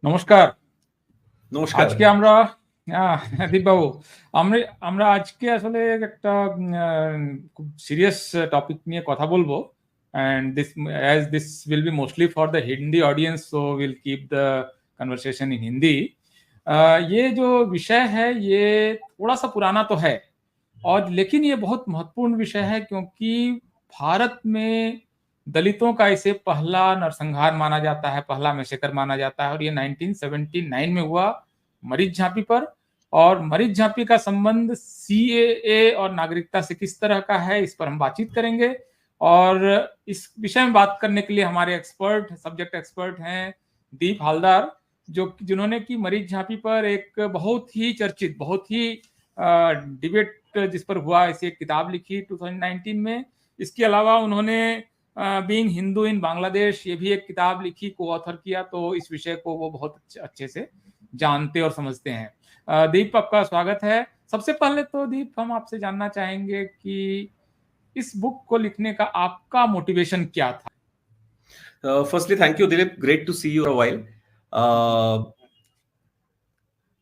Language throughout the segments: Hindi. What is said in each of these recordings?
নমস্কার। নমস্কার। আজকে আমরা দীপবাবু, আমরা আজকে আসলে একটা খুব সিরিয়াস টপিক নিয়ে কথা বলবো। And this will be mostly for the Hindi audience, so we'll keep the conversation in Hindi. ये जो विषय है ये थोड़ा सा पुराना तो है, और लेकिन ये बहुत महत्वपूर्ण विषय है, क्योंकि भारत में दलितों का इसे पहला नरसंहार माना जाता है, पहला मैसेकर माना जाता है, और ये 1979 में हुआ मरीज झांपी पर। और मरीज झांपी का संबंध सीएए और नागरिकता से किस तरह का है, इस पर हम बातचीत करेंगे। और इस विषय में बात करने के लिए हमारे सब्जेक्ट एक्सपर्ट हैं दीप हालदार, जिन्होंने की मरीज झांपी पर एक बहुत ही चर्चित, बहुत ही डिबेट जिस पर हुआ, ऐसी एक किताब लिखी 2019 में। इसके अलावा उन्होंने बीइंग हिंदू इन बांग्लादेश, ये भी एक किताब लिखी, को ऑथर किया, तो इस विषय को वो बहुत अच्छे से जानते और समझते हैं। दीप, आपका स्वागत है। सबसे पहले तो दीप, हम आपसे जानना चाहेंगे कि इस बुक को लिखने का आपका मोटिवेशन क्या था? Firstly thank you Dilip, great to see you a while.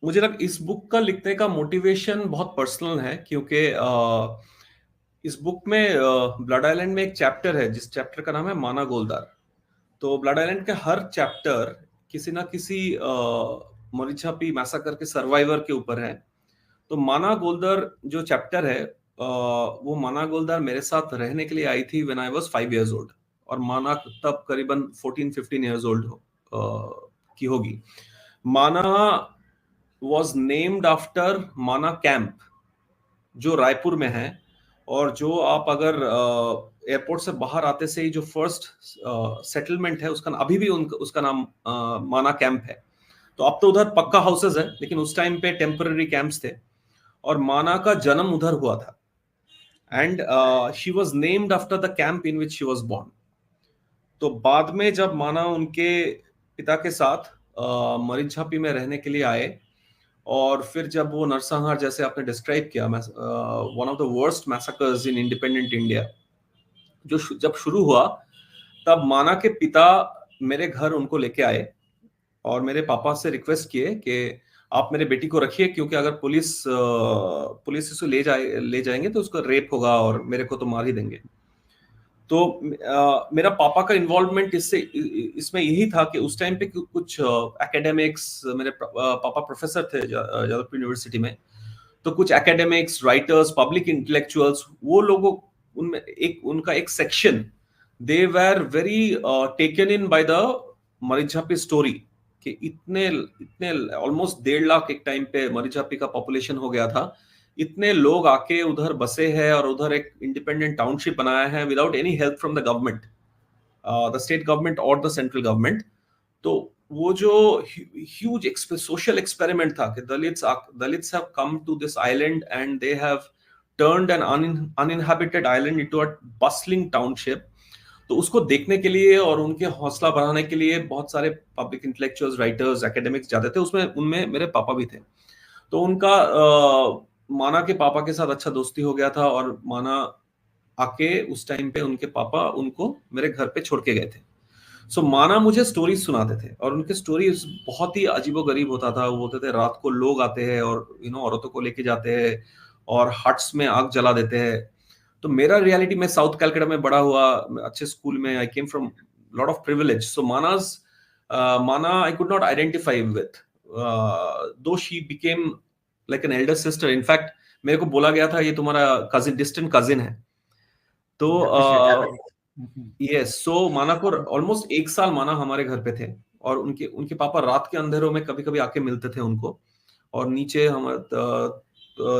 मुझे लग इस बुक का लिखने का मोटिवेशन बहुत पर्सनल है, क्योंकि इस बुक में ब्लड आइलैंड में एक चैप्टर है जिस चैप्टर का नाम है माना गोलदार। तो ब्लड आइलैंड के हर चैप्टर किसी ना किसी मरीज झांपी मैसाकर के सर्वाइवर के ऊपर है। तो माना गोलदार जो चैप्टर है, वो माना गोलदार मेरे साथ रहने के लिए आई थी when I was 5 years old, और माना तब करीबन 14-15 इयर्स ओल्ड की होगी। माना was named after माना कैंप, जो रायपुर में है, और जो आप अगर एयरपोर्ट से बाहर आते से ही जो फर्स्ट सेटलमेंट है उसका अभी भी उसका नाम माना कैंप है। तो अब तो उधर पक्का हाउसेस है, लेकिन उस टाइम पे टेम्पररी कैंप्स थे, और माना का जन्म उधर हुआ था। And she was named after the camp in which she was born. तो बाद में जब माना उनके पिता के साथ मरीज झांपी में रहने के लिए आए, और फिर जब वो नरसंहार, जैसे आपने डिस्क्राइब किया, one of the worst massacres in independent India जो जब शुरू हुआ, तब माना के पिता मेरे घर उनको लेके आए और मेरे पापा से रिक्वेस्ट किए कि आप मेरे बेटी को रखिए, क्योंकि अगर पुलिस इसे ले जाएंगे तो उसका रेप होगा और मेरे को तो मार ही देंगे। तो मेरा पापा का इन्वॉल्वमेंट इसमें यही था कि उस टाइम पे कुछ एकेडमिक्स, मेरे पापा प्रोफेसर थे जादवपुर यूनिवर्सिटी में, तो कुछ एकेडमिक्स, राइटर्स, पब्लिक इंटेलेक्चुअल्स, वो लोगों उनमें उनका एक section, they were very taken in by the मरीज झांपी स्टोरी, कि इतने ऑलमोस्ट 1.5 लाख एक टाइम पे मरीज झांपी का पॉपुलेशन हो गया था। इतने लोग आके उधर बसे हैं और उधर एक इंडिपेंडेंट टाउनशिप बनाया है without any help from the government, the state government और द सेंट्रल गवर्नमेंट। तो वो जो ह्यूज सोशल एक्सपेरिमेंट था कि Dalits have come to this island and they have turned an uninhabited island into a bustling township. तो उसको देखने के लिए और उनके हौसला बढ़ाने के लिए बहुत सारे पब्लिक इंटेलेक्चुअल्स, राइटर्स, एकेडमिक्स जाते थे उसमें, उनमें मेरे पापा भी थे। तो उनका माना के पापा के साथ अच्छा दोस्ती हो गया था, और माना आके उस टाइम पे उनके पापा उनको मेरे घर पे छोड़ के गए थे। सो माना मुझे स्टोरीज सुनाते थे, और उनके स्टोरीज बहुत ही अजीबोगरीब होता था। वो बोलते थे रात को लोग आते हैं और औरतों को लेके जाते हैं और हट्स में आग जला देते हैं। तो मेरा रियलिटी में साउथ कैलकाटा में बड़ा हुआ, अच्छे स्कूल में, I came from lot of privilege. So Mana I could not identify with, though she became like an elder sister. In fact मेरे को बोला गया था ये तुम्हारा कजिन, डिस्टेंट कजिन है। तो यस, सो माना को ऑलमोस्ट 1 साल माना हमारे घर पे थे, और उनके पापा रात के अंधेरों में कभी कभी आके मिलते थे उनको, और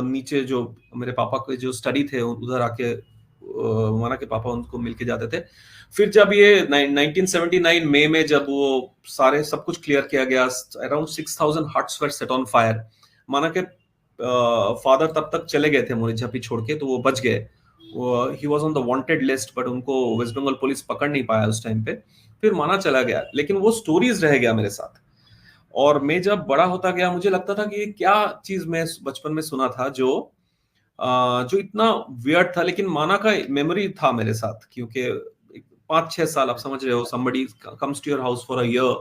नीचे जो मेरे पापा के जो स्टडी थे उधर आके माना के पापा उनको मिलके जाते थे। फिर जब ये 1979 मई में जब वो सब कुछ क्लियर किया गया, around 6000 huts were set on fire. माना के फादर तब तक चले गए थे मरीज झांपी छोड़ के, तो वो बच गए। He was on the wanted list, but उनको वेस्ट बंगाल पुलिस पकड़ नहीं पाया उस टाइम पे। फिर माना चला गया, लेकिन वो स्टोरीज रह गया मेरे साथ। और मैं जब बड़ा होता गया, मुझे लगता था कि ये क्या चीज मैं बचपन में सुना था जो इतना वियर्ड था, लेकिन माना का मेमोरी था मेरे साथ। क्योंकि 5-6 साल, आप समझ रहे हो, somebody comes to your house for a year,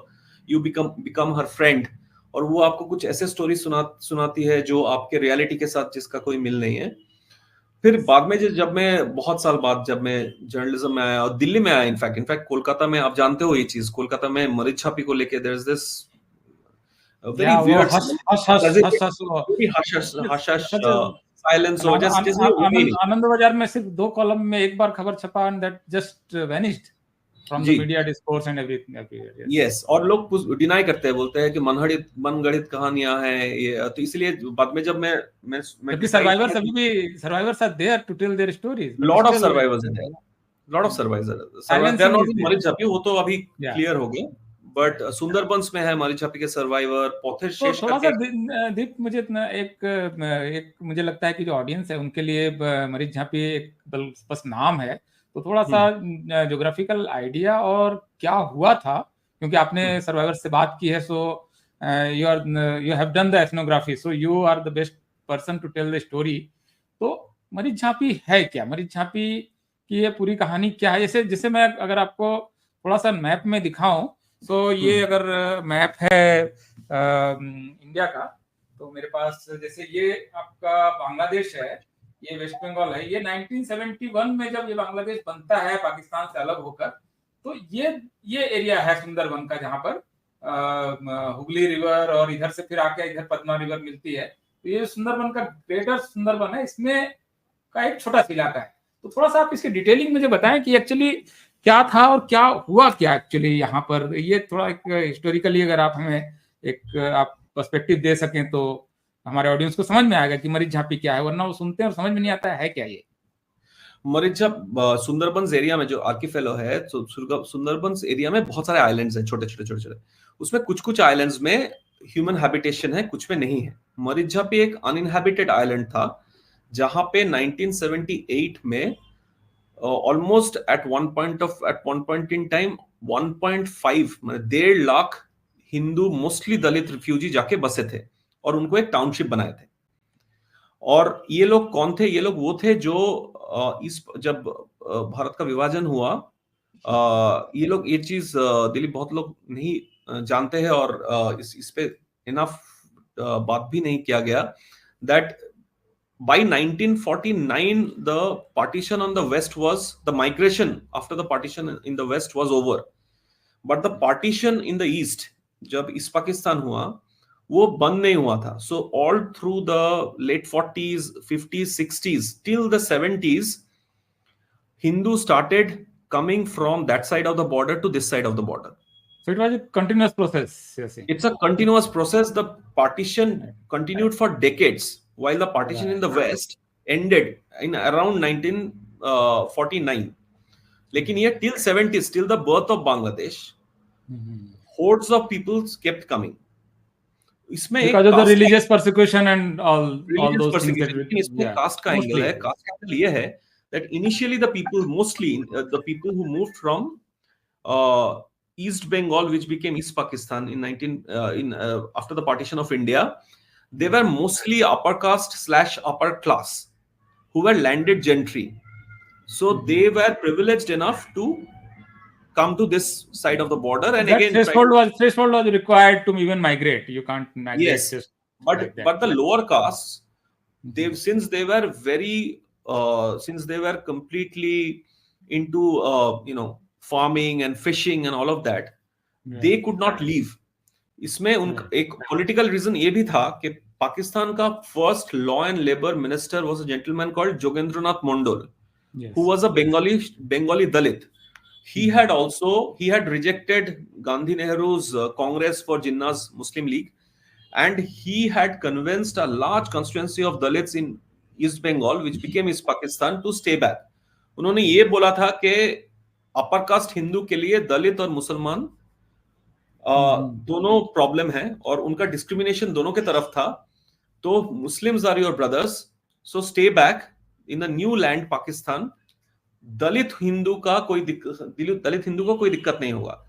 you become her friend, और वो आपको कुछ ऐसे स्टोरी सुनाती है जो आपके रियलिटी के साथ जिसका कोई मिल नहीं है। फिर बाद में जब मैं बहुत साल बाद जब मैं जर्नलिज्म में आया और दिल्ली में आया, इनफैक्ट कोलकाता में, आप जानते हो ये चीज, कोलकाता में मरीज छापी को लेके there is this very weird silence हो, जैसे आनंद बाजार में सिर्फ 2 कॉलम में एक बार खबर छपा and that just vanished from the media discourse and everything. Yes, और लोग डिनाई करते हैं, बोलते हैं कि मनगढ़ित कहानियां हैं ये, तो इसलिए बाद में जब मैं सर्वाइवर्स अभी भी survivors are there to tell their stories, lot of survivors हैं, lot of survivors they are not Marichjhapi, वो तो अभी क्लियर हो गया, बट सुंदरबंस में है मरीज छापी के सर्वाइवर, पोथेर शेष थोड़ा सा दीप, मुझे इतना एक मुझे लगता है कि जो ऑडियंस है उनके लिए मरीज छापी एक बस नाम है, तो थोड़ा सा ज्योग्राफिकल आइडिया और क्या हुआ था, क्योंकि आपने सर्वाइवर से बात की है, so you have done the ethnography, so you are the best person to tell the story. तो मरीज छापी है क्या, मरीज छापी की ये पूरी कहानी क्या है? जैसे मैं अगर आपको थोड़ा सा मैप में दिखाऊं, तो ये अगर मैप है इंडिया का, तो मेरे पास जैसे ये आपका बांग्लादेश है, ये वेस्ट बंगाल है, ये 1971 में जब ये बांग्लादेश बनता है पाकिस्तान से अलग होकर, तो ये एरिया है सुंदरबन का, जहां पर हुगली रिवर और इधर से फिर आके इधर पद्मा रिवर मिलती है, तो ये सुंदरबन का ग्रेटर सुंदरबन है, इसमें का एक छोटा सा इलाका है। तो थोड़ा सा आप इसकी डिटेलिंग मुझे बताएं कि एक्चुअली क्या था और क्या हुआ क्या एक्चुअली यहाँ पर, ये थोड़ा एक हिस्टोरिकली अगर आप हमें एक आप पर्सपेक्टिव दे सकें तो हमारे ऑडियंस को समझ में आएगा कि मरीज झापी क्या है, वरना वो सुनते हैं और समझ में नहीं आता है क्या ये। मरीज झाप सुंदरबंस एरिया में जो आर्किपेलागो है, सुंदरबंस एरिया में बहुत सारे आइलैंड्स हैं, छोटे छोटे, उसमें कुछ आइलैंड्स में ह्यूमन हैबिटेशन है, कुछ में नहीं है। मरीज झापी एक अनइनहैबिटेड आइलैंड था, जहां पे 1978 में almost at one point in time 1.5 मतलब 1.5 लाख हिंदू मोस्टली दलित रिफ्यूजी जाके बसे थे और उनको एक टाउनशिप बनाए थे। और ये लोग कौन थे? ये लोग वो थे जो जब भारत का विभाजन हुआ, ये लोग ये चीज दिलीप बहुत लोग नहीं जानते हैं और इस पे इनफ बात भी नहीं किया गया, that by 1949 the partition on the west was, the migration after the partition in the west was over, but the partition in the east जब ईस्ट पाकिस्तान हुआ वो बंद नहीं हुआ था। so all through the late 40s 50s 60s till the 70s Hindu started coming from that side of the border to this side of the border. So it was a continuous process. It's a continuous process. The partition continued for decades, while the partition in the west ended in around 1949. लेकिन ये till 70s, till the birth of Bangladesh, hordes of people kept coming. इसमें because of the religious persecution and all those things that इसमें कास्ट का एंगल है। कास्ट का एंगल ये है that initially the people, mostly the people who moved from East Bengal, which became East Pakistan in after the partition of India, they were mostly upper caste / upper class who were landed gentry. So they were privileged enough to come to this side of the border, and that again threshold was required to even migrate. You can't migrate. Yes, just but like that. but the lower castes, since they were very since they were completely into farming and fishing and all of that, they could not leave. इसमें उनका एक पॉलिटिकल रीजन ये भी था कि पाकिस्तान का first law and labour minister was a gentleman called Jogendranath Mandal, who was a Bengali Dalit. He had rejected Gandhi Nehru's Congress for Jinnah's Muslim League, and he had convinced a large constituency of Dalits in East Bengal, which became East Pakistan, to stay back. उन्होंने ये बोला था कि अपर कास्ट हिंदू के लिए दलित और मुसलमान दोनों प्रॉब्लम है और उनका डिस्क्रिमिनेशन दोनों के तरफ था, तो Muslims are your brothers, so stay back in the new land Pakistan. Dalit Hindu को कोई दिक्कत नहीं होगा।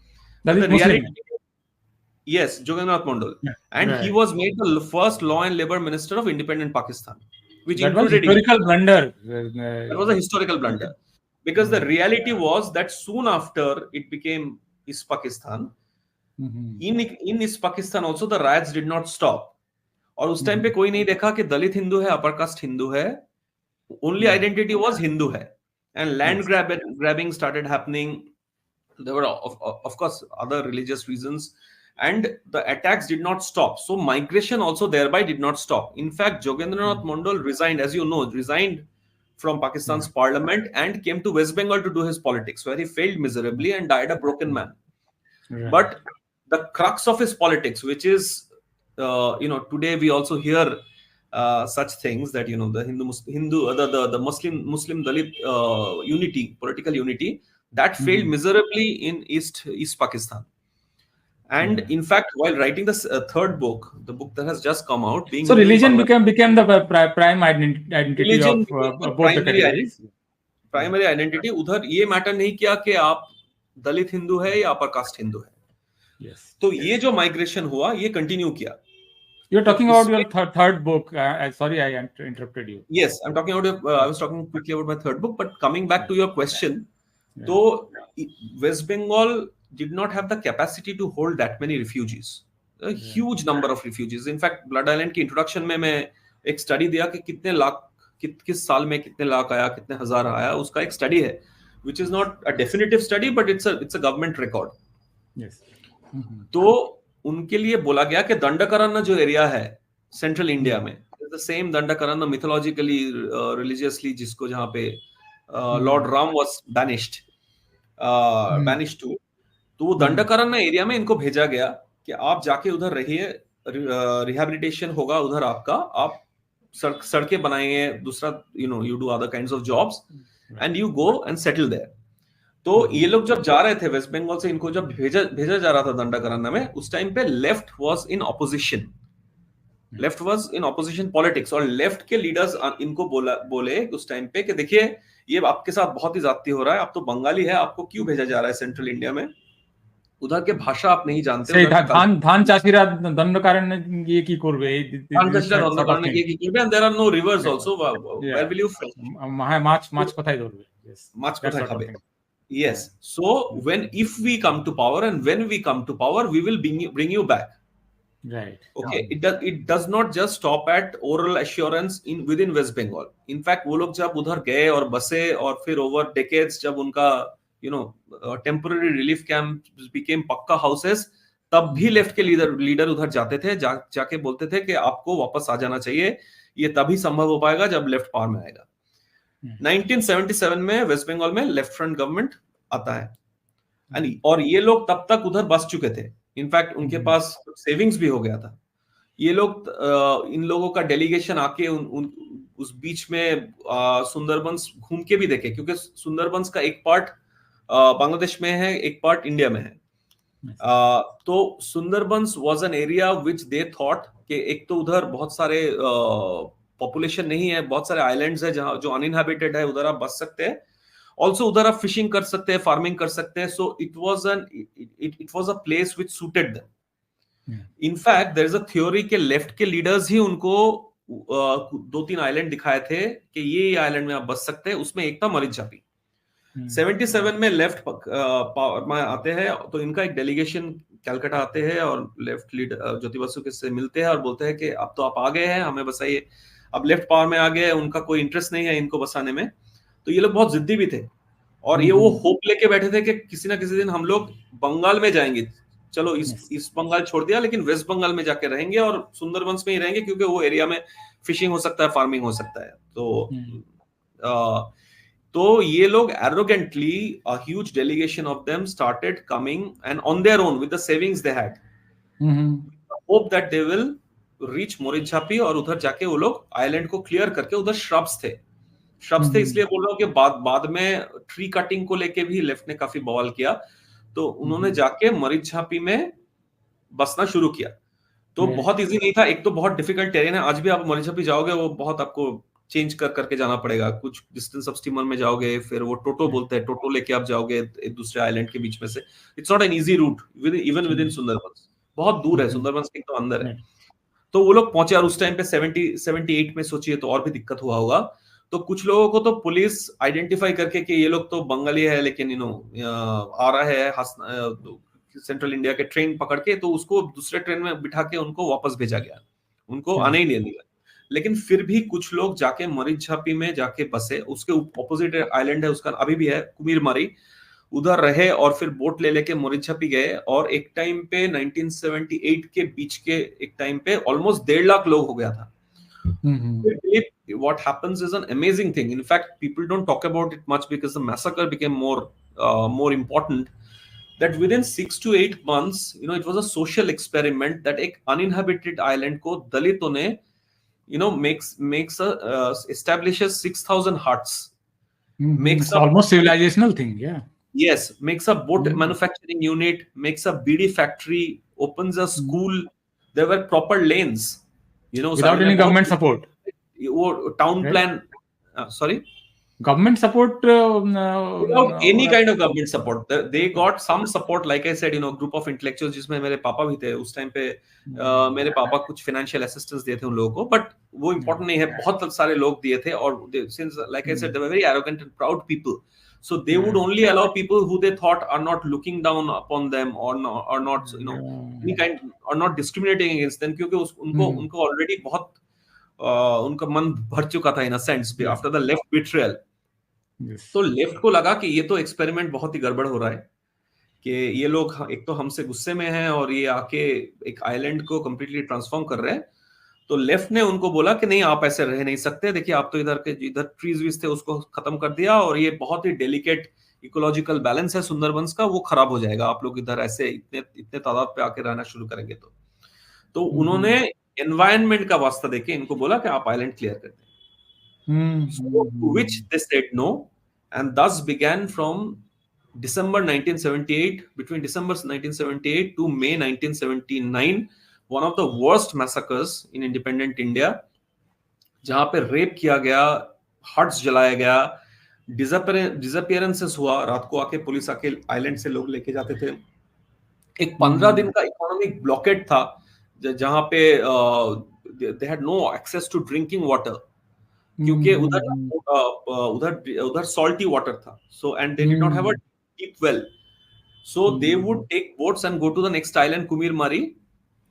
Yes, Jogendranath Mandal, and he was made the first law and labor minister of independent Pakistan, which included historical blunder. That was a historical blunder, because the reality was that soon after it became East Pakistan, In East Pakistan also the riots did not stop. और उस टाइम पे कोई नहीं देखा कि दलित हिंदू है, अपर कास्ट हिंदू है. Only identity was Hindu hai. And land grabbing started happening. There were of course other religious reasons, and the attacks did not stop. So migration also thereby did not stop. In fact, Jogendranath Mondal resigned from Pakistan's parliament and came to West Bengal to do his politics, where he failed miserably and died a broken man. But the crux of his politics, which is today we also hear such things that the Muslim Dalit unity, political unity, that failed miserably in East Pakistan. And in fact, while writing this third book, the book that has just come out, so religion became the prime identity of both the categories. Primary identity. उधर ये मैटर नहीं किया कि आप दलित हिंदू है या अपर कास्ट हिंदू है. तो ये जो माइग्रेशन हुआ ये कंटिन्यू किया. You're talking about your third book. Sorry, I interrupted you. Yes, I'm talking about. I was talking quickly about my third book, but coming back to your question, so West Bengal did not have the capacity to hold that many refugees. A huge number of refugees. In fact, Blood Island की introduction में मैं एक study दिया कि कितने लाख किस साल में कितने लाख आया, कितने हजार आया, उसका एक study है, which is not a definitive study, but it's a government record. Yes. तो उनके लिए बोला गया कि दंडकारण्य जो एरिया है सेंट्रल इंडिया में, the same Dandakaranya mythologically religiously जिसको जहां पे lord Ram was banished to, तो वो दंडकारण्य एरिया में इनको भेजा गया कि आप जाके उधर रहिए, रिहैबिलिटेशन होगा उधर आपका, आप सड़कें बनाएंगे, दूसरा you do other kinds of jobs and you go and settle there. तो ये लोग जब जा रहे थे वेस्ट बंगाल से, इनको जब भेजा जा रहा था दंडकारण्य में, उस टाइम पे left was in opposition politics, और लेफ्ट के लीडर्स इनको बोले उस टाइम पे कि देखिए ये आपके साथ बहुत ही ज्यादती हो रहा है, आप तो बंगाली है, आपको क्यों भेजा जा रहा है सेंट्रल इंडिया में, उधर के भाषा आप नहीं जानते, धान चाषीरा दंडकारण्य ये की করবে, धान চাষীরা দণ্ডকারণ্যে গিয়ে কি করবে, and there are no rivers also, where will you fish, মাছ কোথায় ধরবে, মাছ কোথায় খাবে. Yes. So if we come to power, and when we come to power, we will bring you back. Right. Okay. It does not just stop at oral assurance within West Bengal. In fact, वो लोग जब उधर गए और बसे, और फिर over decades जब उनका temporary relief camps became पक्का houses, तब भी लेफ्ट के लीडर उधर जाते थे, जाके बोलते थे कि आपको वापस आ जाना चाहिए, ये तभी संभव हो पाएगा जब लेफ्ट पावर में आएगा. 1977 में वेस्ट बंगाल में लेफ्ट फ्रंट गवर्नमेंट आता है, और ये लोग तब तक उधर बस चुके थे. इनफैक्ट उनके पास सेविंग्स भी हो गया था. ये लोग इन लोगों का डेलीगेशन आके उस बीच में सुंदरबंस घूम के भी देखे, क्योंकि सुंदरबंस का एक पार्ट बांग्लादेश में है, एक पार्ट इंडिया में है. तो Sundarbans was an area which they thought कि एक तो उधर बहुत सारे पॉपुलेशन नहीं है, बहुत सारे आइलैंड्स है जहां जो अनइनहैबिटेड है, उधर आप बस सकते हैं, ऑल्सो उधर आप फिशिंग कर सकते हैं, फार्मिंग कर सकते हैं. So it was a place which suited them. In fact there is a theory के लेफ्ट के लीडर्स ही उनको 2-3 आइलैंड दिखाए थे कि ये आइलैंड में आप बस सकते हैं. उसमें एक था मरीचापी. 77 में लेफ्ट पावर में आते हैं, तो इनका एक डेलीगेशन कलकत्ता आते हैं और लेफ्ट लीडर ज्योति बसु के से मिलते हैं और बोलते हैं कि अब तो आप आ गए हैं, हमें बसाइए. अब लेफ्ट पावर में आ गए, उनका कोई इंटरेस्ट नहीं है इनको बसाने में. तो ये लोग बहुत जिद्दी भी थे, और ये वो होप लेके बैठे थे कि किसी ना किसी दिन हम लोग बंगाल में जाएंगे. चलो इस बंगाल छोड़ दिया, लेकिन वेस्ट बंगाल में जाके रहेंगे और सुंदरबंस में ही रहेंगे, क्योंकि वो एरिया में फिशिंग हो सकता है, फार्मिंग हो सकता है. तो ये लोग arrogantly, a huge delegation of them started coming, and on their own with the savings they had, hope that they will reach मोरिनछापी, और उधर जाके वो लोग आइलैंड को क्लियर करके, उधर श्रब्स थे. इसलिए बोल रहा हूँ कि बाद में ट्री कटिंग को लेके भी लेफ्ट ने काफी बवाल किया. तो उन्होंने जाके मोरिनछापी में बसना शुरू किया. तो बहुत इजी नहीं था. एक तो बहुत डिफिकल्ट टेरेन है, आज भी आप मोरिनछापी जाओगे वो बहुत आपको चेंज करके जाना पड़ेगा. कुछ डिस्टेंस ऑफ स्टीमर में जाओगे, फिर वो टोटो बोलते हैं, टोटो लेके आप जाओगे एक दूसरे आइलैंड के बीच में से. It's not an easy route even within Sundarbans, बहुत दूर है, सुंदरबंस के तो अंदर है. तो वो लोग पहुंचे, और उस टाइम पे 78 में सोचिए तो और भी दिक्कत हुआ होगा. तो कुछ लोगों को तो पुलिस आइडेंटिफाई करके कि ये लोग तो बंगाली है, लेकिन आ रहा है सेंट्रल इंडिया के ट्रेन पकड़ के, तो उसको दूसरे ट्रेन में बिठा के उनको वापस भेजा गया, उनको आने ही नहीं दिया। लेकिन फिर भी कुछ लोग जाके मरीझापी में जाके बसे, उसके ऑपोजिट आइलैंड है उसका, अभी भी है, कुमीरमारी, उधर रहे और फिर बोट ले लेके मरीझापी गए। और एक टाइम पे 1978 के बीच के एक टाइम पे ऑलमोस्ट 1.5 लाख लोग हो गया था। What happens is an amazing thing. In fact, people don't talk about it much because the massacre became more important. That within 6 to 8 months, it was a social experiment that एक uninhabited island को दलितों ने, establishes 6,000 huts. Makes almost civilizational thing, yeah. Yes, makes a boat manufacturing unit, makes a BD factory, opens a school. There were proper lanes, without any government support. Town plan, sorry, government support, without any kind of government support. They got some support, like I said, group of intellectuals, जिसमें मेरे पापा भी थे उस टाइम पे। मेरे पापा कुछ financial assistance दिए थे उन लोगों को, but वो important नहीं है, बहुत सारे लोग दिए थे। और since, like I said, they were very arrogant and proud people, so they would only allow people who they thought are not looking down upon them or not any kind, or not discriminating against them, क्योंकि उनको already बहुत उनका मन भर चुका था in a sense after the left betrayal. तो लेफ्ट को लगा कि ये तो एक्सपेरिमेंट बहुत ही गड़बड़ हो रहा है, कि ये लोग एक तो हमसे गुस्से में हैं और ये आके एक आइलैंड को कंप्लीटली ट्रांसफॉर्म कर रहे हैं। तो लेफ्ट ने उनको बोला कि नहीं, आप ऐसे रह नहीं सकते, देखिए आप तो इधर ट्रीज वीज थे उसको खत्म कर दिया, और ये बहुत ही डेलिकेट इकोलॉजिकल बैलेंस है सुंदरबंस का, वो खराब हो जाएगा, आप लोग इधर ऐसे इतने तादाद पे आके रहना शुरू करेंगे तो उन्होंने एनवायरनमेंट का वास्ता देके इनको बोला कि आप आइलैंड क्लियर कर दें। So, to which they said no, and thus began from December 1978, between December 1978 to May 1979, one of the worst massacres in independent India, जहां पे रेप किया गया, हट्स जलाया गया, डिसअपियरेंसेस हुआ, रात को आके पुलिस आके आइलैंड से लोग लेके जाते थे। एक 15 दिन का इकोनॉमिक ब्लॉकेट था, जहां पे they had no access to drinking water, क्योंकि उधर salty water था, so and they did not have a deep well, so they would take boats and go to the next island, Kumirmari,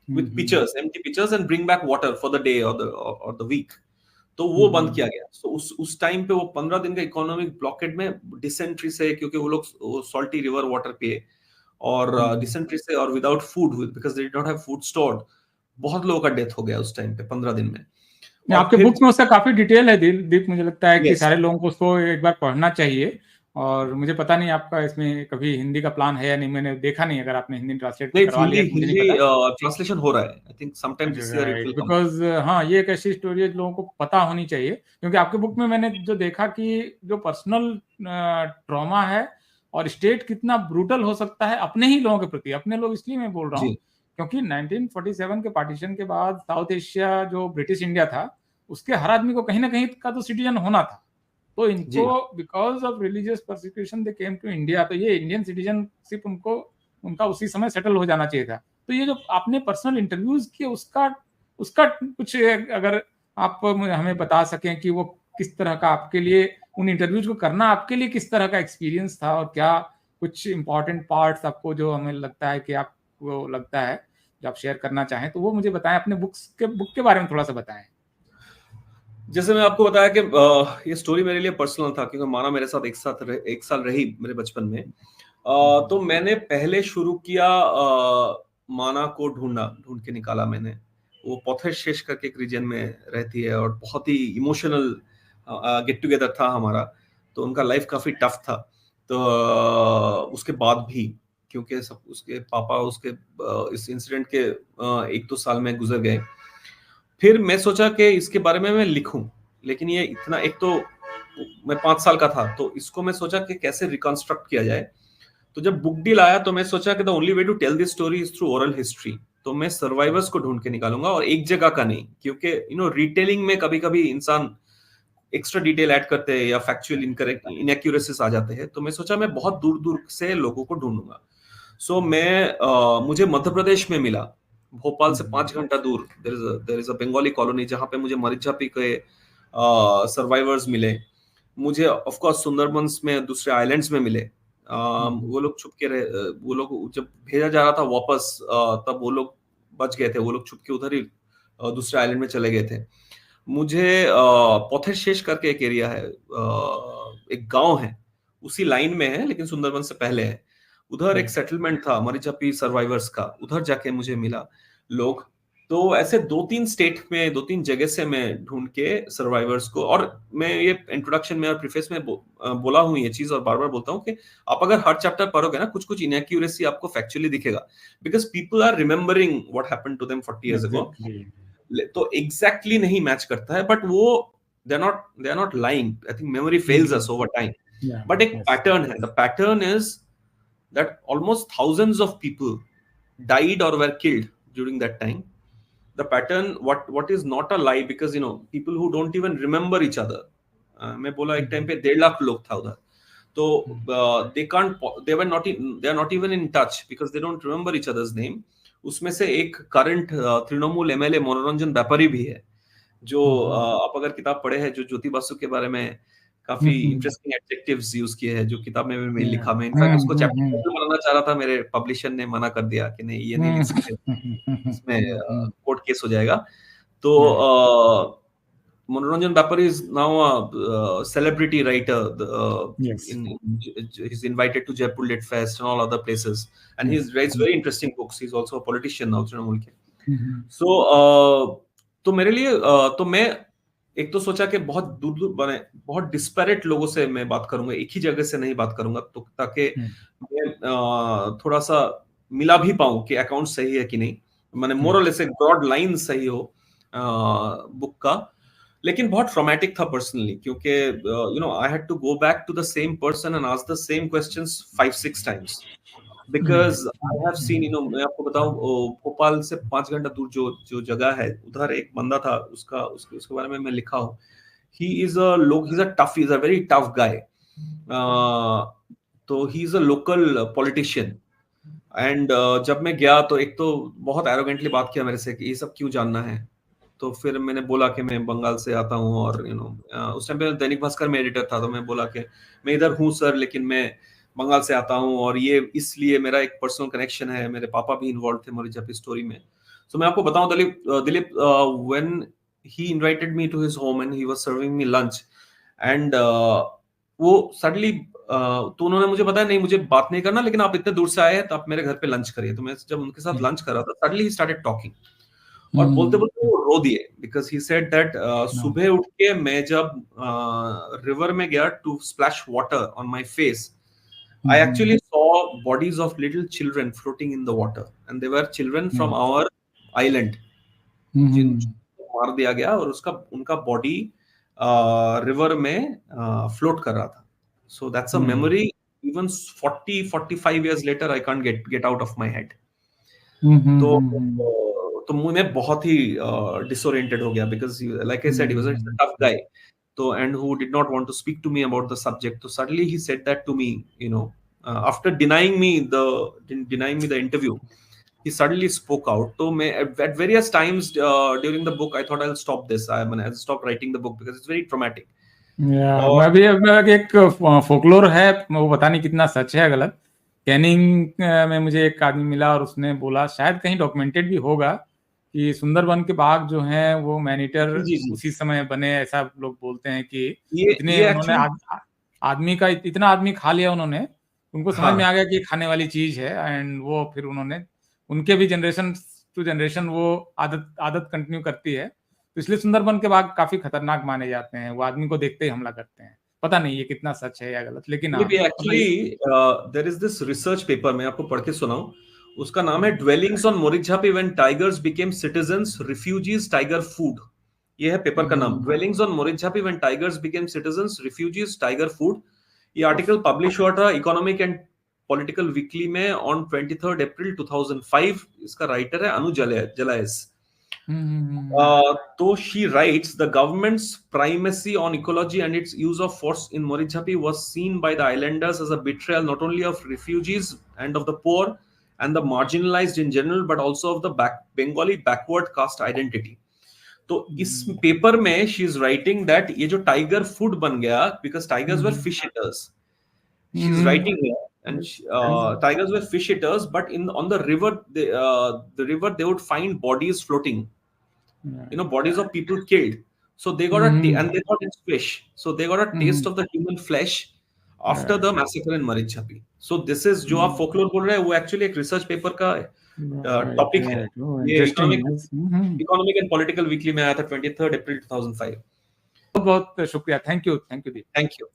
with pitchers, empty pitchers, and bring back water for the day or the week. तो वो बंद किया गया। So उस टाइम पे वो 15 दिन का इकोनॉमिक ब्लॉकेट में डिसेंट्री से, क्योंकि वो लोग सॉल्टी रिवर वाटर पिए, और डिसेंट्री से, और without food, because they did not have food stored, बहुत लोगों का डेथ हो गया उस टाइम पे 15 दिन में। आपके बुक में उसका काफी डिटेल है दीप, मुझे लगता है कि सारे लोगों को उसको एक बार पढ़ना चाहिए। और मुझे पता नहीं आपका इसमें कभी हिंदी का प्लान है या नहीं, मैंने देखा नहीं, अगर आपने हिंदी ट्रांसलेट करवा लिया मुझे नहीं पता। ट्रांसलेशन हो रहा है, I think some time this year it will come, because हाँ, ये एक ऐसी स्टोरी है लोगों को पता होनी चाहिए, क्योंकि आपके बुक में मैंने जो देखा कि जो पर्सनल ट्रॉमा है और स्टेट कितना ब्रूटल हो सकता है अपने ही लोगों के प्रति। अपने लोग इसलिए मैं बोल रहा हूँ क्योंकि 1947 के पार्टीशन के बाद साउथ एशिया जो ब्रिटिश इंडिया था, उसके हर आदमी को कहीं ना कहीं का तो सिटीजन होना था। तो इनको because of religious persecution they came to India, तो ये इंडियन सिटीजनशिप उनका उसी समय सेटल हो जाना चाहिए था। तो ये जो आपने पर्सनल इंटरव्यूज किए, उसका कुछ अगर आप हमें बता सकें कि वो किस तरह का आपके लिए, उन इंटरव्यूज को करना आपके लिए किस तरह का एक्सपीरियंस था, और क्या कुछ इंपॉर्टेंट पार्ट्स आपको जो हमें लगता है कि आपको लगता है जो आप शेयर करना चाहें, तो वो मुझे बताएं। अपने बुक के बारे में थोड़ा सा बताएं। जैसे मैं आपको बताया कि ये स्टोरी मेरे लिए पर्सनल था, क्योंकि माना मेरे साथ एक साल रही मेरे बचपन में। तो मैंने पहले शुरू किया माना को ढूंढ के निकाला मैंने। वो पोथेशेश करके एक रीजन में रहती है, और बहुत ही इमोशनल गेट टुगेदर था हमारा। तो उनका लाइफ काफी टफ था। तो उसके बाद भी, क्योंकि सब उसके पापा उसके इस इंसिडेंट के 1-2 साल में गुजर गए, फिर मैं सोचा कि इसके बारे में मैं लिखूं। लेकिन ये इतना, एक तो मैं 5 साल का था, तो इसको मैं सोचा कि कैसे रिकंस्ट्रक्ट किया जाए। तो जब बुक डील आया तो मैं सोचा कि the only way to tell this story is through oral history. तो मैं सर्वाइवर्स को ढूंढ के निकालूंगा, और एक जगह का नहीं, क्योंकि रिटेलिंग में कभी कभी इंसान एक्स्ट्रा डिटेल ऐड करते हैं या फैक्चुअल इनएक्यूरेसीज आ जाते हैं। तो मैं सोचा मैं बहुत दूर दूर से लोगों को ढूंढूंगा। सो मुझे मध्य प्रदेश में मिला, भोपाल से 5 घंटा दूर there is a Bengali colony, जहां पे मुझे मरीझापी के सर्वाइवर्स मिले। मुझे ऑफ कोर्स सुंदरबंस में दूसरे आइलैंड्स में मिले, वो लोग छुप के रहे, वो लोग जब भेजा जा रहा था वापस, तब वो लोग बच गए थे, वो लोग छुप के उधर ही दूसरे आइलैंड में चले गए थे। मुझे पोथेशेष करके एक एरिया है, एक गांव है, उसी लाइन में है लेकिन सुंदरबन से पहले है, उधर एक सेटलमेंट था मरीझापी सर्वाइवर्स का, उधर जाके मुझे मिला लोग। तो ऐसे 2-3 स्टेट में, 2-3 जगह से मैं ढूंढ के सर्वाइवर्स को, और मैं ये इंट्रोडक्शन में और प्रीफेस में बोला हूँ ये चीज, और बार बार बोलता हूँ कि आप अगर हर चैप्टर पढ़ोगे ना, कुछ कुछ इनएक्यूरेसी आपको फैक्चुअली दिखेगा, because people are remembering what happened to them 40 years ago। तो एग्जैक्टली नहीं मैच करता है, बट वो they are not lying, I think memory fails us over time, but एक पैटर्न है। The pattern is that almost thousands of people died or were killed during that time. The pattern, what is not a lie, because people who don't even remember each other, मैं बोला एक टाइम पे 1.5 लाख लोग था उधर, तो they are not even in touch because they don't remember each other's name। उसमें से एक करंट तृणमूल एमएलए मनोरंजन व्यापारी भी है, जो आप अगर किताब पढ़े हैं, जो ज्योति बासु के बारे में काफी इंटरेस्टिंग एडजेक्टिव्स यूज किए हैं, जो किताब में भी लिखा, मैं इनफैक्ट उसको चैप्टर बनाना चाह रहा था, मेरे पब्लिशर ने मना कर दिया कि नहीं ये नहीं लिख सकते, इसमें कोर्ट केस हो जाएगा। तो मनोरंजन व्यापारी is now a celebrity writer, he's invited to Jaipur Lit Fest and all other places, and he writes very interesting books। He's also a politician now, Trinamool के। So तो मेरे लिए तो मैं एक तो सोचा कि बहुत दूर दूर बने, बहुत डिस्पैरेट लोगों से मैं बात करूंगा, एक ही जगह से नहीं बात करूंगा, तो ताकि मैं थोड़ा सा मिला भी पाऊं कि अकाउंट सही है कि नहीं, मैंने मोरल ऐसे ब्रॉड लाइन सही हो बुक का। लेकिन बहुत ट्रॉमेटिक था पर्सनली, क्योंकि I had to go back to the same person and ask the same questions 5-6 times, because I have seen, मैं आपको बताऊं, भोपाल से 5 घंटा दूर जो जगह है, उधर एक बंदा था, उसके बारे में मैं लिखा हूँ। he's a very tough guy। तो he is a local politician, and जब मैं गया तो एक तो बहुत एरोगेंटली बात किया मेरे से कि ये सब क्यों जानना है। तो फिर मैंने बोला कि मैं बंगाल से आता हूँ, और उस टाइम पे दैनिक भास्कर में एडिटर था, तो मैं बोला कि मैं इधर हूँ सर, लेकिन मैं बंगाल से आता हूँ, और ये इसलिए मेरा एक पर्सनल कनेक्शन है, मेरे पापा भी इन्वॉल्व थे मरीझापी स्टोरी में। तो मैं आपको बताऊं Dilip, when he invited me to his home and he was serving me lunch, and वो सडनली, तो उन्होंने मुझे बताया नहीं मुझे बात नहीं करना, लेकिन आप इतने दूर से आए हैं तो आप मेरे घर पे लंच करिए। तो मैं जब उनके साथ लंच कर रहा था, सडनली ही स्टार्टेड टॉकिंग, और बोलते बोलते वो रो दिए, बिकॉज ही सेड दैट सुबह उठ के मैं जब रिवर में गया to splash water on my face, I actually saw bodies of little children floating in the water, and they were children from our island, जिनको मार दिया गया, और उनका बॉडी रिवर में फ्लोट कर रहा था। So that's a memory, even 40-45 years later I can't get out of my head। तो मैं बहुत ही disoriented हो गया, because like I said, he was a tough guy, so, and who did not want to speak to me about the subject। So suddenly he said that to me, after denying me the interview, he suddenly spoke out। So at various times during the book I thought I'll stop this, I'll stop writing the book because it's very traumatic। मैं भी एक फोकलोर है, वो पता नहीं कितना सच है गलत। कैनिंग में मुझे एक आदमी मिला, और उसने बोला, शायद कहीं डॉक्यूमेंटेड भी होगा, कि सुंदरबन के बाघ जो हैं वो मैनीटर उसी समय बने, ऐसा लोग बोलते हैं कि इतने उन्होंने आदमी का इतना आदमी खा लिया उन्होंने, उनको समझ में आ गया कि ये खाने वाली चीज है, एंड वो फिर उन्होंने, उनके भी जनरेशन टू जनरेशन वो आदत कंटिन्यू करती है। तो इसलिए सुंदरबन के बाघ काफी खतरनाक माने जाते हैं, वो आदमी को देखते ही हमला करते हैं। पता नहीं ये कितना सच है या गलत, लेकिन actually there is this research paper, मैं आपको पढ़ के सुनाऊं, उसका नाम है dwellings on Marichjhapi when tigers became citizens, refugees, tiger food. ये है पेपर का नाम, dwellings on Marichjhapi when tigers became citizens, refugees, tiger food. ये आर्टिकल पब्लिश हुआ था इकोनॉमिक एंड पॉलिटिकल वीकली में ऑन 23 अप्रैल 2005। इसका राइटर है अनु जलायस। So she writes, the government's primacy on ecology and its use of force in Morichapi was seen by the islanders as a betrayal not only of refugees and of the poor and the marginalized in general, but also of the Bengali backward caste identity. तो इस पेपर में she is writing that ये जो tiger food बन गया because tigers were fish eaters. She is writing here and tigers were fish eaters, but on the river, they would find bodies floating, bodies of people killed. So they got and they thought it's fish, so they got a taste of the human flesh after the massacre in Marichapi. So this is जो आप folklore बोल रहे हैं, वो actually एक research paper का topic है. ये Economic and Political Weekly में आया था 23rd April 2005. बहुत बहुत शुक्रिया. Thank you. Thank you.